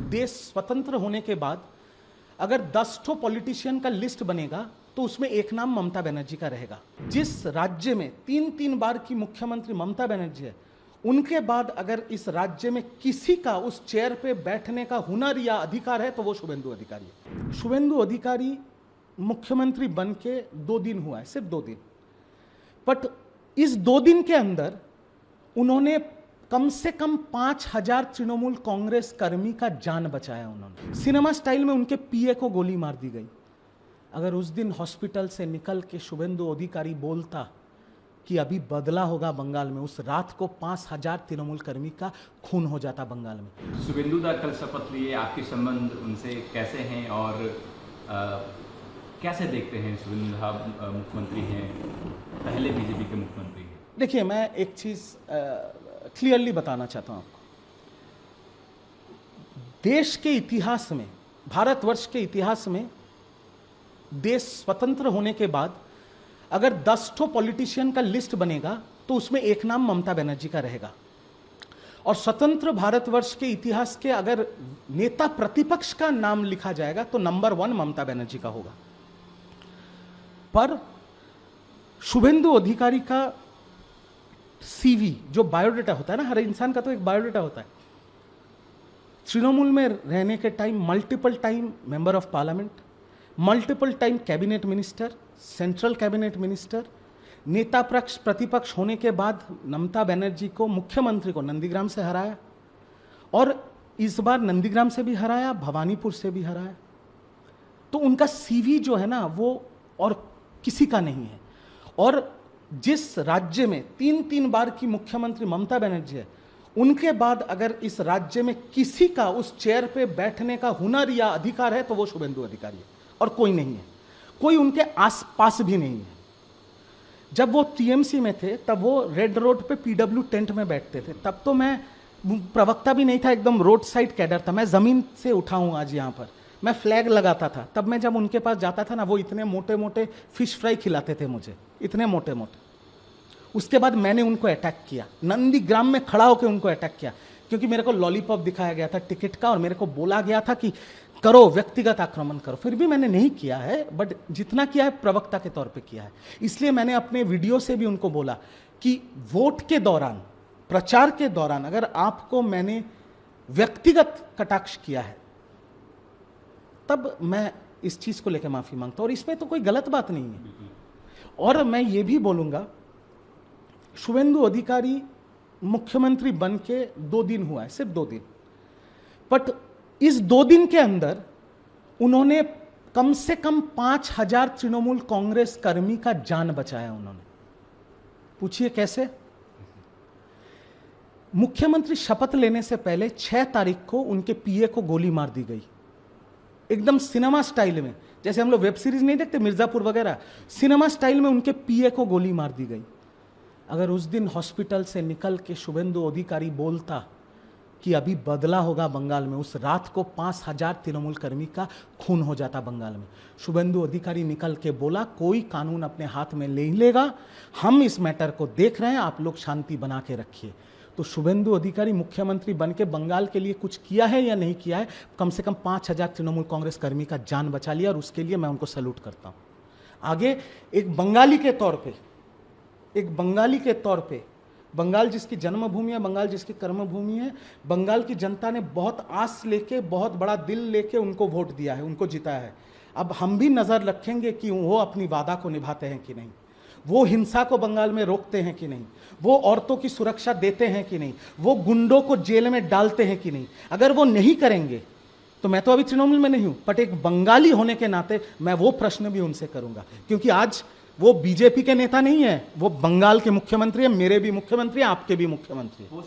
देश स्वतंत्र होने के बाद अगर 10 ठो पॉलिटिशियन का लिस्ट बनेगा तो उसमें एक नाम ममता बनर्जी का रहेगा। जिस राज्य में 3-3 बार की मुख्यमंत्री ममता बनर्जी है, उनके बाद अगर इस राज्य में किसी का उस चेयर पे बैठने का हुनर या अधिकार है तो वो शुभेंदु अधिकारी है। शुभेंदु अधिकारी मुख्यमंत्री बन के 2 दिन हुआ है, सिर्फ 2 दिन, बट इस 2 दिन के अंदर उन्होंने कम से कम 5000 तृणमूल कांग्रेस कर्मी का जान बचाया। उन्होंने सिनेमा स्टाइल में उनके पीए को गोली मार दी गई। अगर उस दिन हॉस्पिटल से निकल के शुभेंदु अधिकारी बोलता कि अभी बदला होगा बंगाल में, उस रात को 5000 तृणमूल कर्मी का खून हो जाता बंगाल में। शुभेंदु दा कल शपथ लिए, आपके संबंध उनसे कैसे हैं और कैसे देखते हैं? शुभेंदु दा मुख्यमंत्री हैं, पहले बीजेपी के मुख्यमंत्री हैं। देखिए, मैं एक चीज क्लियरली बताना चाहता हूं आपको। देश के इतिहास में, भारतवर्ष के इतिहास में, देश स्वतंत्र होने के बाद अगर 10 ठो पॉलिटिशियन का लिस्ट बनेगा तो उसमें एक नाम ममता बनर्जी का रहेगा। और स्वतंत्र भारतवर्ष के इतिहास के अगर नेता प्रतिपक्ष का नाम लिखा जाएगा तो नंबर 1 ममता बनर्जी का होगा। पर शुभेंदु अधिकारी का सीवी, जो बायोडाटा होता है ना, हर इंसान का तो एक बायोडाटा होता है। तृणमूल में रहने के time multiple time member of parliament, multiple time cabinet minister, central cabinet minister, नेता पक्ष प्रतिपक्ष होने के बाद ममता बनर्जी को, मुख्यमंत्री को नंदीग्राम से हराया और इस बार नंदीग्राम से भी हराया, भवानीपुर से भी हराया। तो उनका सीवी जो है ना, वो और किसी का नहीं है। और जिस राज्य में 3-3 बार की मुख्यमंत्री ममता बनर्जी है, उनके बाद अगर इस राज्य में किसी का उस चेयर पे बैठने का हुनर या अधिकार है तो वो शुभेंदु अधिकारी है, और कोई नहीं है। कोई उनके आसपास भी नहीं है। जब वो टीएमसी में थे तब वो रेड रोड पे पीडब्ल्यू टेंट में बैठते थे। तब तो मैं प्रवक्ता भी नहीं था, एकदम रोड साइड कैडर था। मैं जमीन से उठा हूं आज यहाँ पर, मैं फ्लैग लगाता था। तब मैं जब उनके पास जाता था ना, वो इतने मोटे मोटे फिश फ्राई खिलाते थे मुझे, इतने मोटे मोटे। उसके बाद मैंने उनको अटैक किया, नंदीग्राम में खड़ा होकर उनको अटैक किया, क्योंकि मेरे को लॉलीपॉप दिखाया गया था टिकट का और मेरे को बोला गया था कि करो, व्यक्तिगत आक्रमण करो। फिर भी मैंने नहीं किया है, बट जितना किया है प्रवक्ता के तौर पे किया है। इसलिए मैंने अपने वीडियो से भी उनको बोला कि वोट के दौरान, प्रचार के दौरान अगर आपको मैंने व्यक्तिगत कटाक्ष किया है तब मैं इस चीज को लेकर माफी मांगता हूं, और इसमें तो कोई गलत बात नहीं है। और मैं ये भी बोलूंगा, शुभेंदु अधिकारी मुख्यमंत्री बन के 2 दिन हुआ है, सिर्फ 2 दिन, बट इस 2 दिन के अंदर उन्होंने कम से कम 5000 तृणमूल कांग्रेस कर्मी का जान बचाया। उन्होंने, पूछिए कैसे? मुख्यमंत्री शपथ लेने से पहले 6 तारीख को उनके पीए को गोली मार दी गई, एकदम सिनेमा स्टाइल में। जैसे हम लोग वेब सीरीज नहीं देखते मिर्जापुर वगैरह, सिनेमा स्टाइल में उनके पीए को गोली मार दी गई। अगर उस दिन हॉस्पिटल से निकल के शुभेंदु अधिकारी बोलता कि अभी बदला होगा बंगाल में, उस रात को 5000 तृणमूल कर्मी का खून हो जाता बंगाल में। शुभेंदु अधिकारी निकल के बोला, कोई कानून अपने हाथ में नहीं लेगा, हम इस मैटर को देख रहे हैं, आप लोग शांति बना के रखिए। तो शुभेंदु अधिकारी मुख्यमंत्री बन के बंगाल के लिए कुछ किया है या नहीं किया है, कम से कम 5000 तृणमूल कांग्रेस कर्मी का जान बचा लिया, और उसके लिए मैं उनको सैल्यूट करता हूं। आगे एक बंगाली के तौर पे, बंगाल जिसकी जन्मभूमि है, बंगाल जिसकी कर्मभूमि है, बंगाल की जनता ने बहुत आस लेके, बहुत बड़ा दिल लेके उनको वोट दिया है, उनको जिताया है। अब हम भी नजर रखेंगे कि वो अपनी वादा को निभाते हैं कि नहीं, वो हिंसा को बंगाल में रोकते हैं कि नहीं, वो औरतों की सुरक्षा देते हैं कि नहीं, वो गुंडों को जेल में डालते हैं कि नहीं। अगर वो नहीं करेंगे तो मैं तो अभी तृणमूल में नहीं हूं, बट एक बंगाली होने के नाते मैं वो प्रश्न भी उनसे करूंगा, क्योंकि आज वो बीजेपी के नेता नहीं है, वो बंगाल के मुख्यमंत्री है, मेरे भी मुख्यमंत्री हैं, आपके भी मुख्यमंत्री हैं।